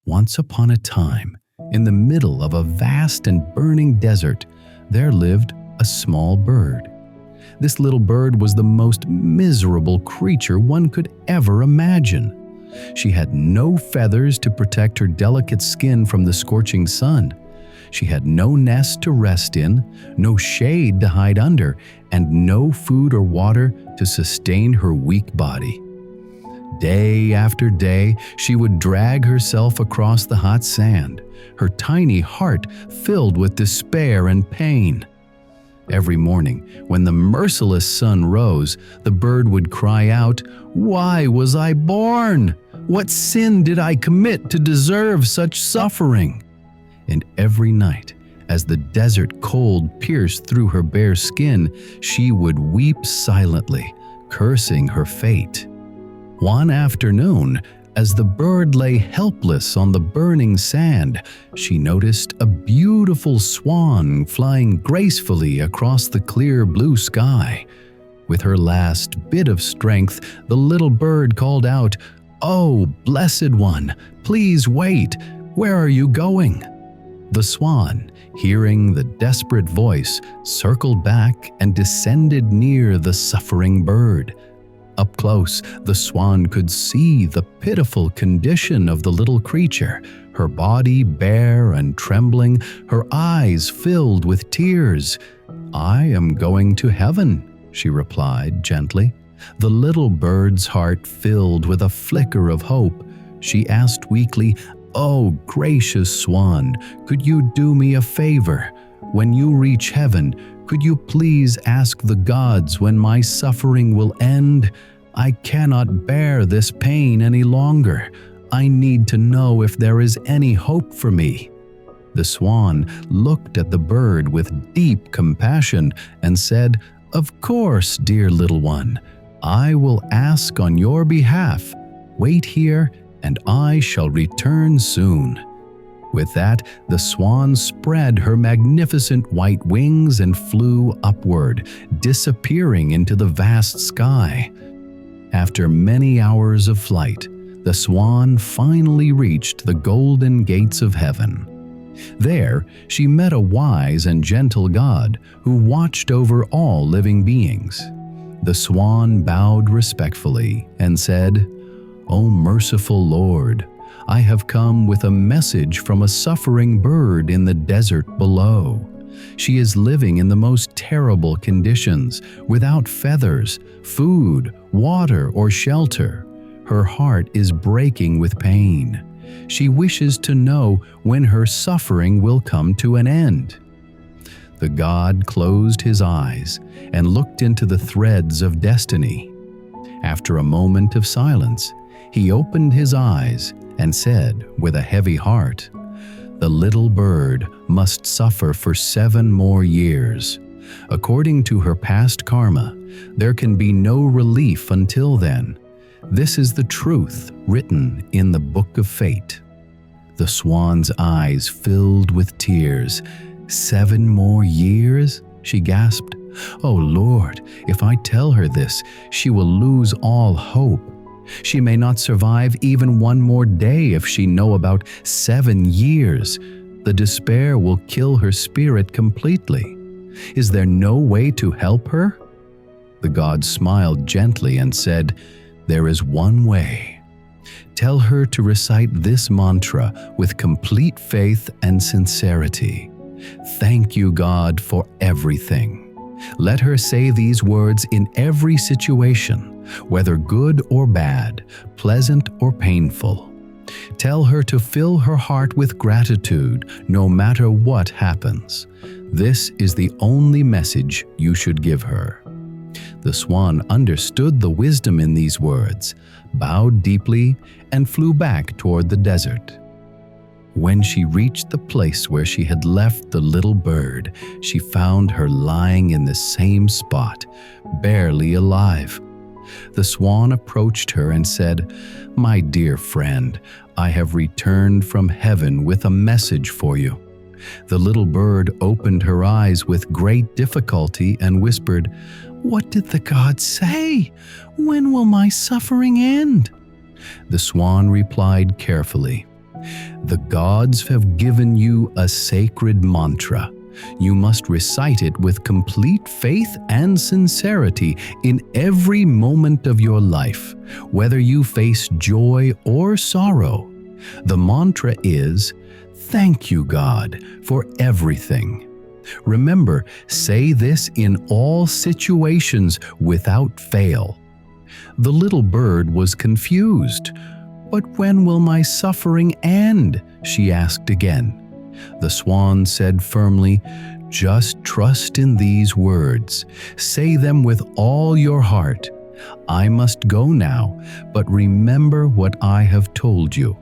Once upon a time, in the middle of a vast and burning desert, there lived a small bird. This little bird was the most miserable creature one could ever imagine. She had no feathers to protect her delicate skin from the scorching sun. She had no nest to rest in, no shade to hide under, and no food or water to sustain her weak body. Day after day, she would drag herself across the hot sand, her tiny heart filled with despair and pain. Every morning, when the merciless sun rose, the bird would cry out, "Why was I born? What sin did I commit to deserve such suffering?" And every night, as the desert cold pierced through her bare skin, she would weep silently, cursing her fate. One afternoon, as the bird lay helpless on the burning sand, she noticed a beautiful swan flying gracefully across the clear blue sky. With her last bit of strength, the little bird called out, "Oh, blessed one, please wait. Where are you going?" The swan, hearing the desperate voice, circled back and descended near the suffering bird. Up close, the swan could see the pitiful condition of the little creature, her body bare and trembling, her eyes filled with tears. "I am going to heaven," she replied gently. The little bird's heart filled with a flicker of hope. She asked weakly, "Oh, gracious swan, could you do me a favor? When you reach heaven, could you please ask the gods when my suffering will end? I cannot bear this pain any longer. I need to know if there is any hope for me." The swan looked at the bird with deep compassion and said, "Of course, dear little one. I will ask on your behalf. Wait here, and I shall return soon." With that, the swan spread her magnificent white wings and flew upward, disappearing into the vast sky. After many hours of flight, the swan finally reached the golden gates of heaven. There, she met a wise and gentle God who watched over all living beings. The swan bowed respectfully and said, "O merciful Lord, I have come with a message from a suffering bird in the desert below. She is living in the most terrible conditions, without feathers, food, water, or shelter. Her heart is breaking with pain. She wishes to know when her suffering will come to an end." The god closed his eyes and looked into the threads of destiny. After a moment of silence, he opened his eyes and said with a heavy heart, "The little bird must suffer for 7 more years. According to her past karma, there can be no relief until then. This is the truth written in the book of fate." The swan's eyes filled with tears. 7 more years? She gasped. "Oh Lord, if I tell her this, she will lose all hope. She may not survive even 1 more day if she know about 7 years. The despair will kill her spirit completely. Is there no way to help her?" The god smiled gently and said, "There is one way. Tell her to recite this mantra with complete faith and sincerity. Thank you, God, for everything. Let her say these words in every situation, whether good or bad, pleasant or painful. Tell her to fill her heart with gratitude no matter what happens. This is the only message you should give her." The swan understood the wisdom in these words, bowed deeply, and flew back toward the desert. When she reached the place where she had left the little bird, she found her lying in the same spot, barely alive. The swan approached her and said, "My dear friend, I have returned from heaven with a message for you." The little bird opened her eyes with great difficulty and whispered, "What did the god say? When will my suffering end?" The swan replied carefully, The gods have given you a sacred mantra. You must recite it with complete faith and sincerity in every moment of your life, whether you face joy or sorrow. The mantra is, "Thank you, God, for everything." Remember, say this in all situations without fail. The little bird was confused. "But when will my suffering end?" she asked again. The swan said firmly, "Just trust in these words. Say them with all your heart. I must go now, but remember what I have told you."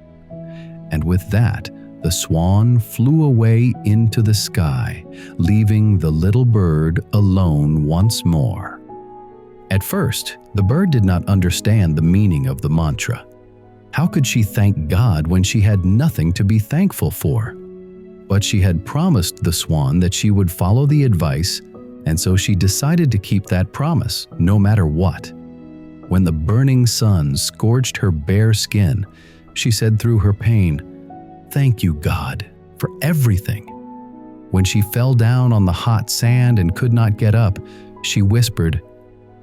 And with that, the swan flew away into the sky, leaving the little bird alone once more. At first, the bird did not understand the meaning of the mantra. How could she thank God when she had nothing to be thankful for? But she had promised the swan that she would follow the advice, and so she decided to keep that promise, no matter what. When the burning sun scorched her bare skin, she said through her pain, "Thank you, God, for everything." When she fell down on the hot sand and could not get up, she whispered,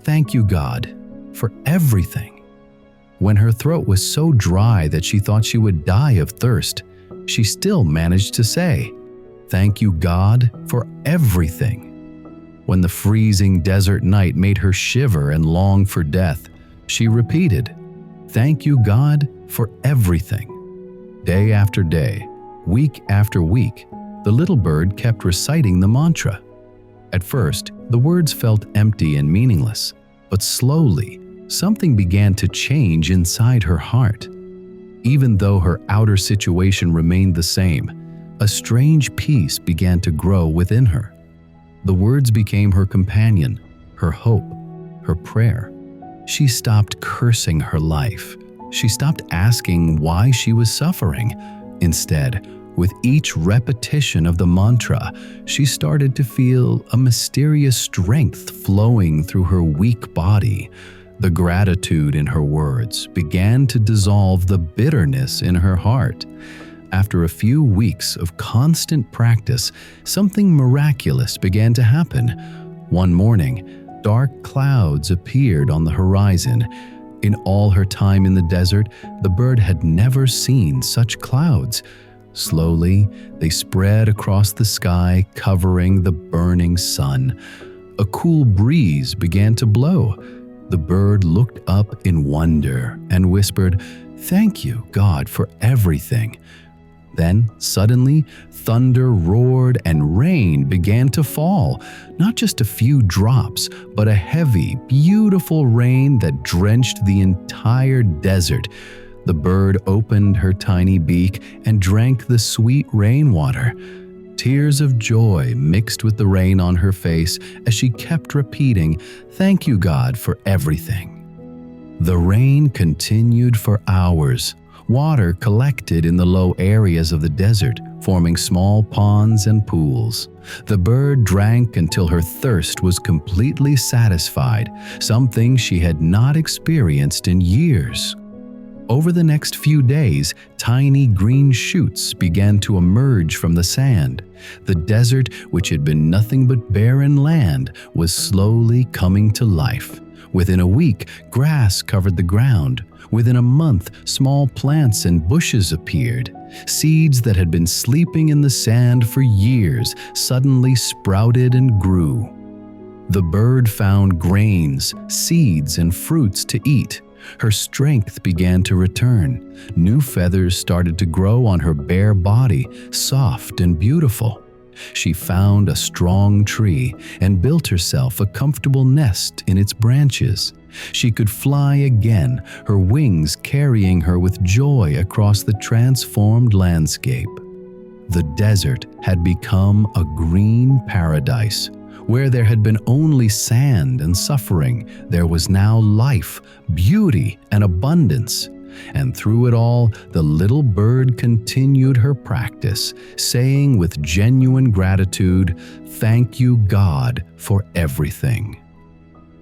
"Thank you, God, for everything." When her throat was so dry that she thought she would die of thirst, she still managed to say, "Thank you, God, for everything." When the freezing desert night made her shiver and long for death, she repeated, "Thank you, God, for everything." Day after day, week after week, the little bird kept reciting the mantra. At first, the words felt empty and meaningless, but slowly, something began to change inside her heart. Even though her outer situation remained the same, a strange peace began to grow within her. The words became her companion, her hope, her prayer. She stopped cursing her life. She stopped asking why she was suffering. Instead, with each repetition of the mantra, she started to feel a mysterious strength flowing through her weak body. The gratitude in her words began to dissolve the bitterness in her heart. After a few weeks of constant practice, something miraculous began to happen. One morning, dark clouds appeared on the horizon. In all her time in the desert, the bird had never seen such clouds. Slowly, they spread across the sky, covering the burning sun. A cool breeze began to blow. The bird looked up in wonder and whispered, "Thank you, God, for everything." Then, suddenly, thunder roared and rain began to fall. Not just a few drops, but a heavy, beautiful rain that drenched the entire desert. The bird opened her tiny beak and drank the sweet rainwater. Tears of joy mixed with the rain on her face as she kept repeating, "Thank you, God, for everything." The rain continued for hours. Water collected in the low areas of the desert, forming small ponds and pools. The bird drank until her thirst was completely satisfied, something she had not experienced in years. Over the next few days, tiny green shoots began to emerge from the sand. The desert, which had been nothing but barren land, was slowly coming to life. Within a week, grass covered the ground. Within a month, small plants and bushes appeared. Seeds that had been sleeping in the sand for years suddenly sprouted and grew. The bird found grains, seeds, and fruits to eat. Her strength began to return. New feathers started to grow on her bare body, soft and beautiful. She found a strong tree and built herself a comfortable nest in its branches. She could fly again, her wings carrying her with joy across the transformed landscape. The desert had become a green paradise. Where there had been only sand and suffering, there was now life, beauty, and abundance. And through it all, the little bird continued her practice, saying with genuine gratitude, "Thank you, God, for everything."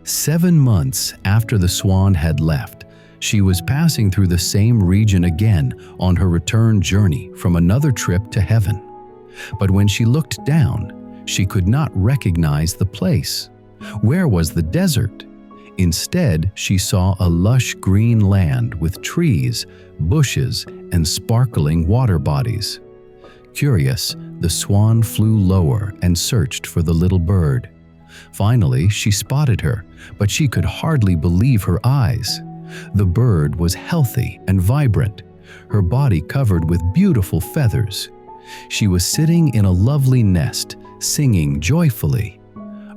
7 months after the swan had left, She was passing through the same region again on her return journey from another trip to heaven. But when she looked down, she could not recognize the place. Where was the desert? Instead, she saw a lush green land with trees, bushes, and sparkling water bodies. Curious, the swan flew lower and searched for the little bird. Finally, she spotted her, but she could hardly believe her eyes. The bird was healthy and vibrant, her body covered with beautiful feathers. She was sitting in a lovely nest, singing joyfully.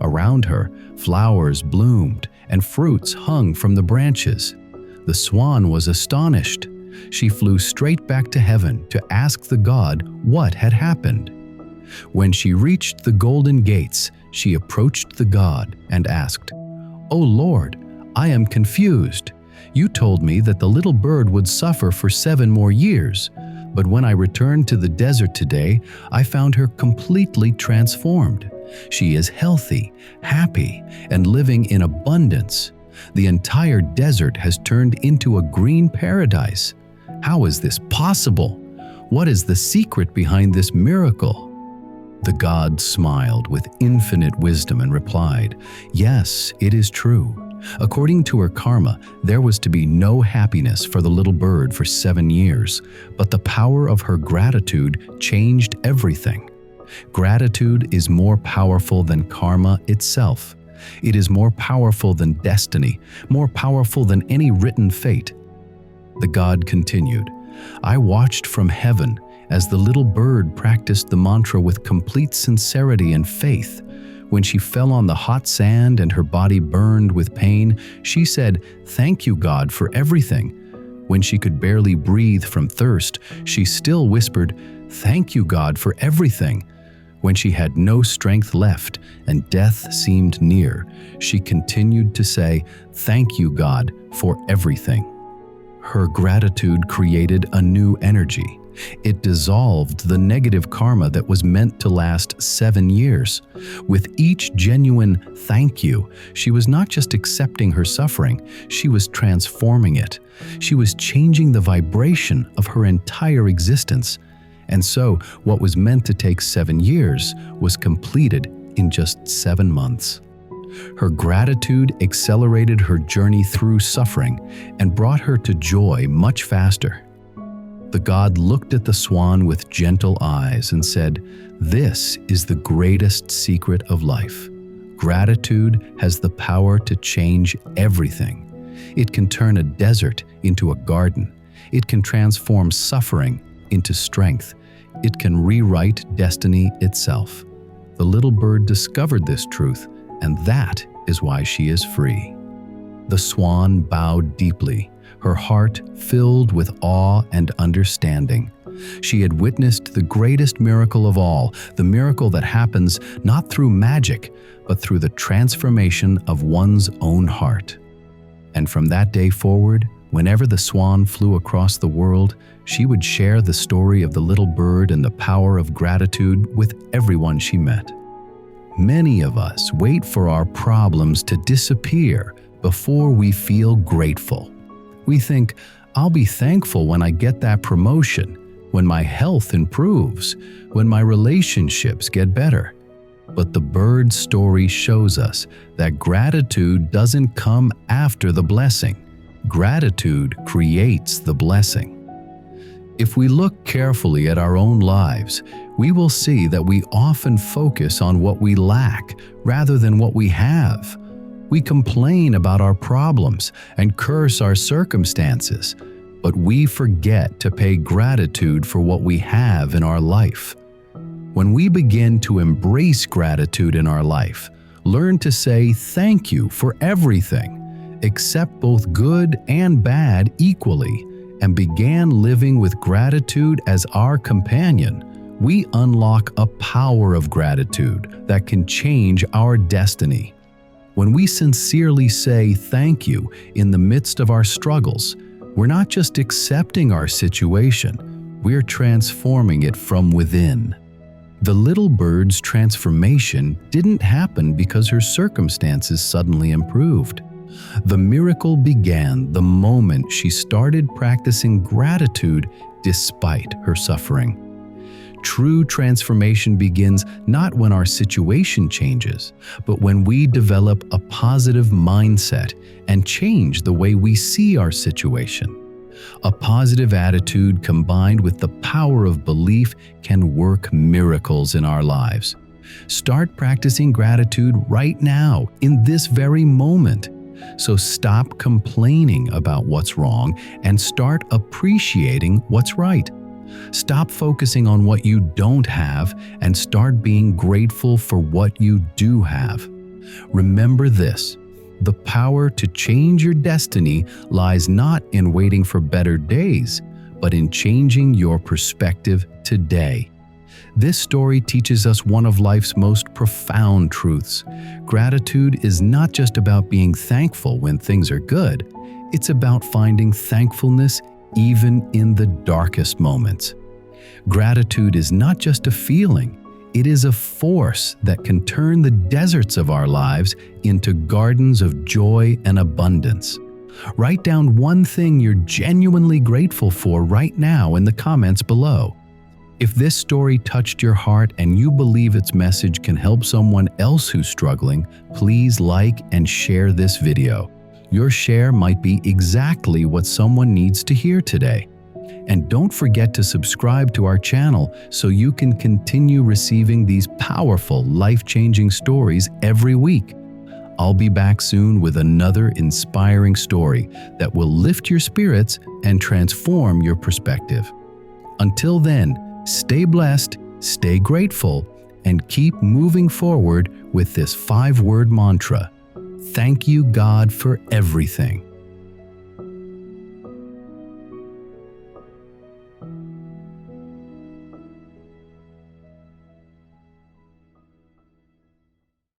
Around her, flowers bloomed and fruits hung from the branches. The swan was astonished. She flew straight back to heaven to ask the god what had happened. When she reached the golden gates, she approached the god and asked, "O Lord, I am confused. You told me that the little bird would suffer for 7 more years, but when I returned to the desert today, I found her completely transformed. She is healthy, happy, and living in abundance. The entire desert has turned into a green paradise. How is this possible? What is the secret behind this miracle?" The god smiled with infinite wisdom and replied, "Yes, it is true. According to her karma, there was to be no happiness for the little bird for 7 years, but the power of her gratitude changed everything. Gratitude is more powerful than karma itself. It is more powerful than destiny, more powerful than any written fate." The god continued, "I watched from heaven as the little bird practiced the mantra with complete sincerity and faith. When she fell on the hot sand and her body burned with pain, she said, 'Thank you, God, for everything.' When she could barely breathe from thirst, she still whispered, 'Thank you, God, for everything.' When she had no strength left and death seemed near, she continued to say, 'Thank you, God, for everything.' Her gratitude created a new energy. It dissolved the negative karma that was meant to last 7 years. With each genuine thank you, she was not just accepting her suffering, she was transforming it. She was changing the vibration of her entire existence. And so, what was meant to take 7 years was completed in just 7 months. Her gratitude accelerated her journey through suffering and brought her to joy much faster. The god looked at the swan with gentle eyes and said, "This is the greatest secret of life. Gratitude has the power to change everything. It can turn a desert into a garden. It can transform suffering into strength. It can rewrite destiny itself." The little bird discovered this truth, and that is why she is free. The swan bowed deeply, her heart filled with awe and understanding. She had witnessed the greatest miracle of all, the miracle that happens not through magic, but through the transformation of one's own heart. And from that day forward, whenever the swan flew across the world, she would share the story of the little bird and the power of gratitude with everyone she met. Many of us wait for our problems to disappear before we feel grateful. We think, "I'll be thankful when I get that promotion, when my health improves, when my relationships get better." But the bird story shows us that gratitude doesn't come after the blessing. Gratitude creates the blessing. If we look carefully at our own lives, we will see that we often focus on what we lack rather than what we have. We complain about our problems and curse our circumstances, but we forget to pay gratitude for what we have in our life. When we begin to embrace gratitude in our life, learn to say thank you for everything, accept both good and bad equally, and began living with gratitude as our companion, we unlock a power of gratitude that can change our destiny. When we sincerely say thank you in the midst of our struggles, we're not just accepting our situation, we're transforming it from within. The little bird's transformation didn't happen because her circumstances suddenly improved. The miracle began the moment she started practicing gratitude despite her suffering. True transformation begins not when our situation changes, but when we develop a positive mindset and change the way we see our situation. A positive attitude combined with the power of belief can work miracles in our lives. Start practicing gratitude right now, in this very moment. So stop complaining about what's wrong and start appreciating what's right. Stop focusing on what you don't have and start being grateful for what you do have. Remember this: the power to change your destiny lies not in waiting for better days, but in changing your perspective today. This story teaches us one of life's most profound truths. Gratitude is not just about being thankful when things are good. It's about finding thankfulness even in the darkest moments. Gratitude is not just a feeling. It is a force that can turn the deserts of our lives into gardens of joy and abundance. Write down one thing you're genuinely grateful for right now in the comments below. If this story touched your heart and you believe its message can help someone else who's struggling, please like and share this video. Your share might be exactly what someone needs to hear today. And don't forget to subscribe to our channel so you can continue receiving these powerful, life-changing stories every week. I'll be back soon with another inspiring story that will lift your spirits and transform your perspective. Until then, stay blessed, stay grateful, and keep moving forward with this 5-word mantra. Thank you, God, for everything.